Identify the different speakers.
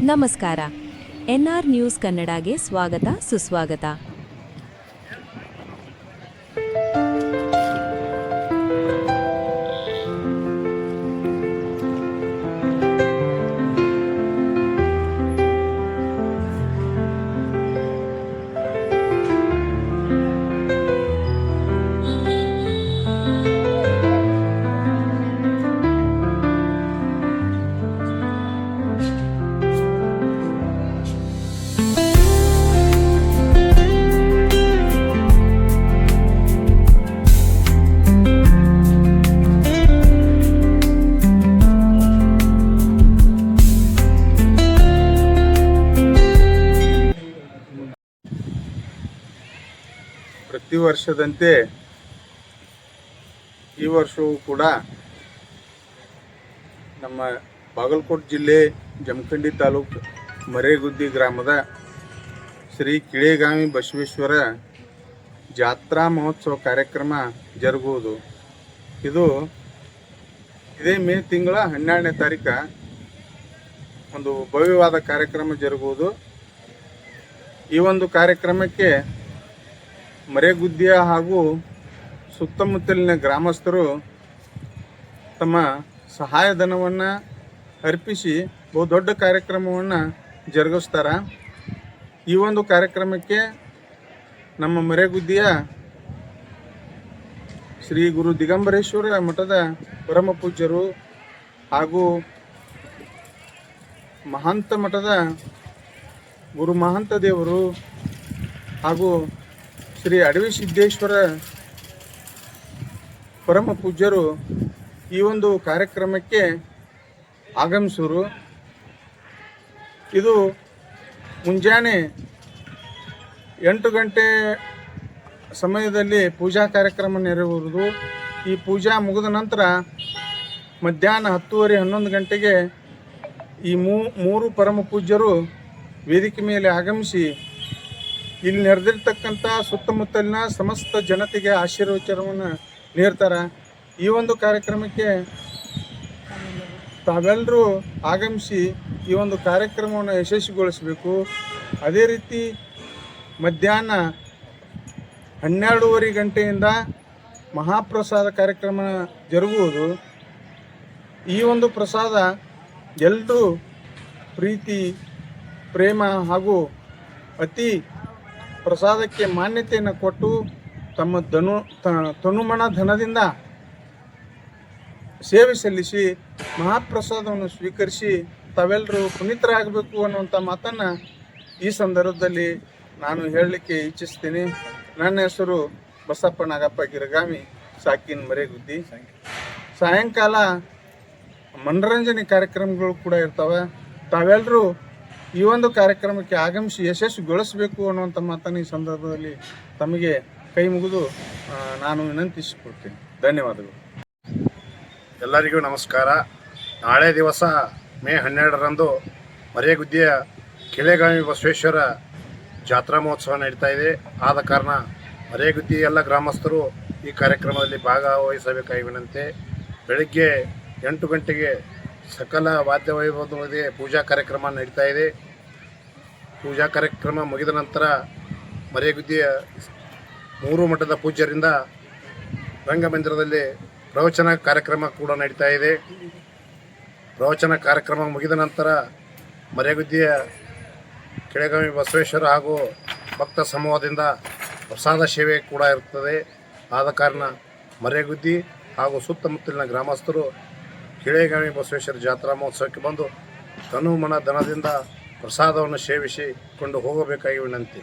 Speaker 1: ನಮಸ್ಕಾರ. N R news ಕನ್ನಡಗೆ ಸ್ವಾಗತ ಸುಸ್ವಾಗತ.
Speaker 2: ಪ್ರತಿ ವರ್ಷದಂತೆ ಈ ವರ್ಷವೂ ಕೂಡ ನಮ್ಮ ಬಾಗಲಕೋಟೆ ಜಿಲ್ಲೆ ಜಮಖಂಡಿ ತಾಲೂಕು ಮರೇಗುದ್ದಿ ಗ್ರಾಮದ ಶ್ರೀ ಕಿಳೆಗಾಮಿ ಬಸವೇಶ್ವರ ಜಾತ್ರಾ ಮಹೋತ್ಸವ ಕಾರ್ಯಕ್ರಮ ಜರುಗುವುದು. ಇದೇ ಮೇ ತಿಂಗಳ 12ನೇ ತಾರೀಕು ಒಂದು ಭವ್ಯವಾದ ಕಾರ್ಯಕ್ರಮ ಜರುಗುವುದು. ಈ ಒಂದು ಕಾರ್ಯಕ್ರಮಕ್ಕೆ ಮರೇಗುದ್ದಿಯ ಹಾಗೂ ಸುತ್ತಮುತ್ತಲಿನ ಗ್ರಾಮಸ್ಥರು ತಮ್ಮ ಸಹಾಯಧನವನ್ನು ಅರ್ಪಿಸಿ ಬಹುದೊಡ್ಡ ಕಾರ್ಯಕ್ರಮವನ್ನು ಜರುಗಿಸ್ತಾರೆ. ಈ ಒಂದು ಕಾರ್ಯಕ್ರಮಕ್ಕೆ ನಮ್ಮ ಮರೇಗುದ್ದಿಯ ಶ್ರೀ ಗುರು ದಿಗಂಬರೇಶ್ವರ ಮಠದ ಪರಮ ಪೂಜ್ಯರು ಹಾಗೂ ಮಹಾಂತ ಮಠದ ಗುರು ಮಹಾಂತ ದೇವರು ಹಾಗೂ ಶ್ರೀ ಅಡವಿ ಸಿದ್ದೇಶ್ವರ ಪರಮ ಪೂಜ್ಯರು ಈ ಒಂದು ಕಾರ್ಯಕ್ರಮಕ್ಕೆ ಆಗಮಿಸಿದರು. ಇದು ಮುಂಜಾನೆ 8 ಗಂಟೆ ಸಮಯದಲ್ಲಿ ಪೂಜಾ ಕಾರ್ಯಕ್ರಮ ನೆರವೇರುವುದು. ಈ ಪೂಜಾ ಮುಗಿದ ನಂತರ ಮಧ್ಯಾಹ್ನ 10:30 11 ಗಂಟೆಗೆ ಈ ಮೂರು ಪರಮ ಪೂಜ್ಯರು ವೇದಿಕೆ ಮೇಲೆ ಆಗಮಿಸಿ ಇಲ್ಲಿ ನೆರೆದಿರ್ತಕ್ಕಂಥ ಸುತ್ತಮುತ್ತಲಿನ ಸಮಸ್ತ ಜನತೆಗೆ ಆಶೀರ್ವಚನವನ್ನು ನೀಡ್ತಾರೆ. ಈ ಒಂದು ಕಾರ್ಯಕ್ರಮಕ್ಕೆ ತಾವೆಲ್ಲರೂ ಆಗಮಿಸಿ ಈ ಒಂದು ಕಾರ್ಯಕ್ರಮವನ್ನು ಯಶಸ್ವಿಗೊಳಿಸಬೇಕು. ಅದೇ ರೀತಿ ಮಧ್ಯಾಹ್ನ 12:30 ಗಂಟೆಯಿಂದ ಮಹಾಪ್ರಸಾದ ಕಾರ್ಯಕ್ರಮ ಜರುಗುವುದು. ಈ ಒಂದು ಪ್ರಸಾದ ಎಲ್ಲರೂ ಪ್ರೀತಿ ಪ್ರೇಮ ಹಾಗೂ ಅತಿ ಪ್ರಸಾದಕ್ಕೆ ಮಾನ್ಯತೆಯನ್ನು ಕೊಟ್ಟು ತಮ್ಮ ತನುಮನ ಧನದಿಂದ ಸೇವೆ ಸಲ್ಲಿಸಿ ಮಹಾಪ್ರಸಾದವನ್ನು ಸ್ವೀಕರಿಸಿ ತಾವೆಲ್ಲರೂ ಪುನೀತರಾಗಬೇಕು ಅನ್ನುವಂಥ ಮಾತನ್ನು ಈ ಸಂದರ್ಭದಲ್ಲಿ ನಾನು ಹೇಳಲಿಕ್ಕೆ ಇಚ್ಛಿಸ್ತೀನಿ. ನನ್ನ ಹೆಸರು ಬಸಪ್ಪ ನಾಗಪ್ಪ ಗಿರಗಾಮಿ, ಸಾಕಿನ್ ಮರೇಗುದ್ದಿ. ಸಾಯಂಕಾಲ ಮನರಂಜನೆ ಕಾರ್ಯಕ್ರಮಗಳು ಕೂಡ ಇರ್ತವೆ. ತಾವೆಲ್ಲರೂ ಈ ಒಂದು ಕಾರ್ಯಕ್ರಮಕ್ಕೆ ಆಗಮಿಸಿ ಯಶಸ್ವಿಗೊಳಿಸಬೇಕು ಅನ್ನುವಂಥ ಮಾತನ್ನು ಈ ಸಂದರ್ಭದಲ್ಲಿ ತಮಗೆ ಕೈ ಮುಗಿದು ನಾನು ವಿನಂತಿಸಿಕೊಡ್ತೀನಿ. ಧನ್ಯವಾದಗಳು.
Speaker 3: ಎಲ್ಲರಿಗೂ ನಮಸ್ಕಾರ. ನಾಳೆ ದಿವಸ ಮೇ 12ರಂದು ಮರೇಗುದ್ದಿಯ ಕಿಳೆಗಾಮಿ ಬಸವೇಶ್ವರ ಜಾತ್ರಾ ಮಹೋತ್ಸವ ನಡೀತಾ ಇದೆ. ಆದ ಕಾರಣ ಮರೇಗುದ್ದಿ ಎಲ್ಲ ಗ್ರಾಮಸ್ಥರು ಈ ಕಾರ್ಯಕ್ರಮದಲ್ಲಿ ಭಾಗವಹಿಸಬೇಕಾಗಿ ವಿನಂತಿ. ಬೆಳಗ್ಗೆ 8 ಗಂಟೆಗೆ ಸಕಲ ವಾದ್ಯ ವೈಭವದೊಂದಿಗೆ ಪೂಜಾ ಕಾರ್ಯಕ್ರಮ ನಡೀತಾ ಇದೆ. ಪೂಜಾ ಕಾರ್ಯಕ್ರಮ ಮುಗಿದ ನಂತರ ಮರೇಗುದ್ದಿಯ 3 ಮಠದ ಪೂಜ್ಯರಿಂದ ರಂಗಮಂದಿರದಲ್ಲಿ ಪ್ರವಚನ ಕಾರ್ಯಕ್ರಮ ಕೂಡ ನಡೀತಾ ಇದೆ. ಪ್ರವಚನ ಕಾರ್ಯಕ್ರಮ ಮುಗಿದ ನಂತರ ಮರೇಗುದ್ದಿಯ ಕಿಳೆಗಾಮಿ ಬಸವೇಶ್ವರ ಹಾಗೂ ಭಕ್ತ ಸಮೂಹದಿಂದ ಪ್ರಸಾದ ಸೇವೆ ಕೂಡ ಇರುತ್ತದೆ. ಆದ ಕಾರಣ ಮರೇಗುದ್ದಿ ಹಾಗೂ ಸುತ್ತಮುತ್ತಲಿನ ಗ್ರಾಮಸ್ಥರು ಕಿಳೆಗಾಮಿ ಬಸವೇಶ್ವರ ಜಾತ್ರಾ ಮಹೋತ್ಸವಕ್ಕೆ ಬಂದು ತನು ಮನ ಧನದಿಂದ ಪ್ರಸಾದವನ್ನು ಸೇವಿಸಿಕೊಂಡು ಹೋಗಬೇಕಾಗಿ ವಿನಂತಿ.